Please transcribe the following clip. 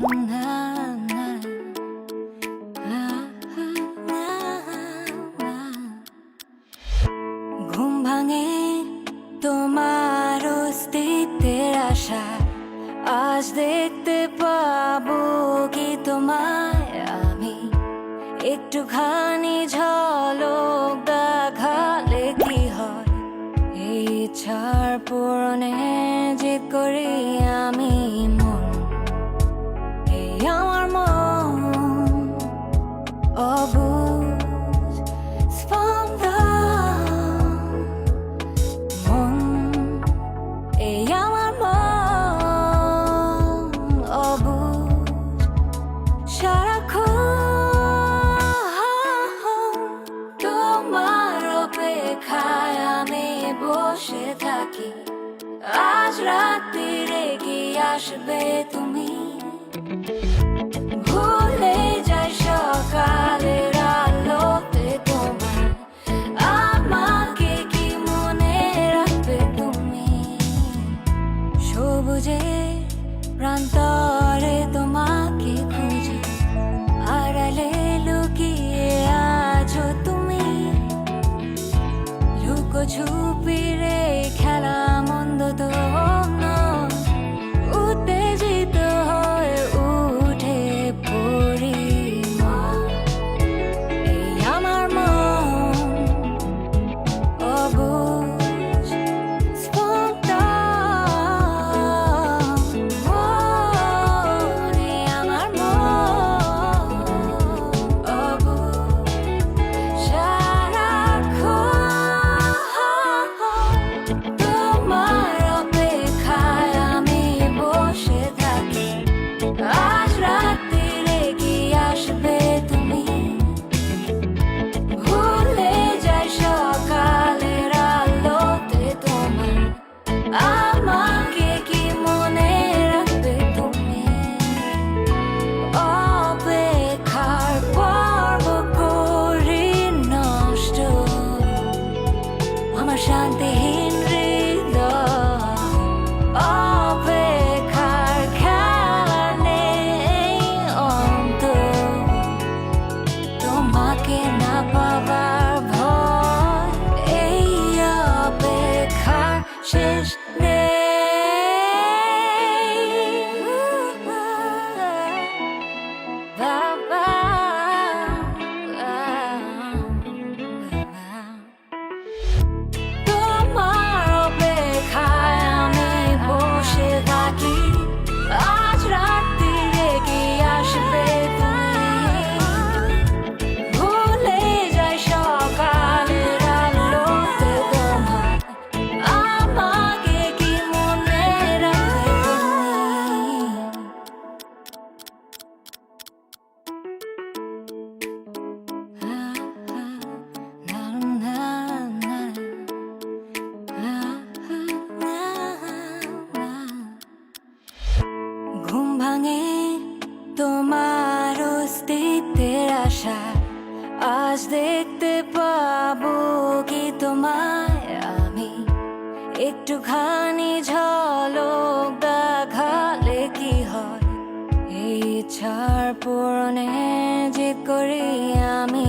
ঘুম ভাঙে তোমার অস্তিত্বের আশা, আজ দেখতে পাবো কি তোমায় আমি, একটুখানি ঝলক দেখালে কি হয়, এই ইচ্ছার পূরণে জিদ করি আমি মন, এই আমার মন অবুঝ স্পন্দন, মন এই আমার মন অবুঝ সারাক্ষণ তোমার অপেক্ষায় আমি বসে থাকি, আজ রাত্রিরে কি আসবে তুমি, ভুলে যাই সকালের আলোতে তোমার, আমাকে কি মনে রাখবে তুমি, সবুজে প্রান্তরে তোমাকে খুঁজি, আড়ালে লুকিয়ে আছো তুমি, লুকোছুপি রে খেলা মন্দ তো নয়, উত্তেজিত হয়ে উঠে পড়ি, এই আমার মন অবুঝ স্পন্দন, মন এই আমার মন অবুঝ সারাক্ষণ তোমার অপেক্ষায় আমি বসে থাকি, আজ রাত্রিরে কি আসবে তুমি, ভুলে যাই সকালের আলোতে তোমার, আমাকে কি মনে রাখবে তুমি, অপেক্ষার পর্ব করি নষ্ট, আমার শান্তিহীন হৃদয়, অপেক্ষার খেলা নেই অন্ত, তোমাকে না পাবার ভয়, এই অপেক্ষার শেষ নেই, বাবা। তোমার অপেক্ষায় আমি বসে থাকি, আজ রাত্রিরে কি আসবে তুমি, ভুলে যাই সকালের আলোতে তোমার, আমাকে কি মনে রাখবে তুমি, ঘুম ভাঙে তোমার অস্তিত্বের আশা, আজ দেখতে পাবো কি তোমায় আমি, একটুখানি ঝলক দেখালে কি হয়, এই ইচ্ছার পূরণে জিদ করি আমি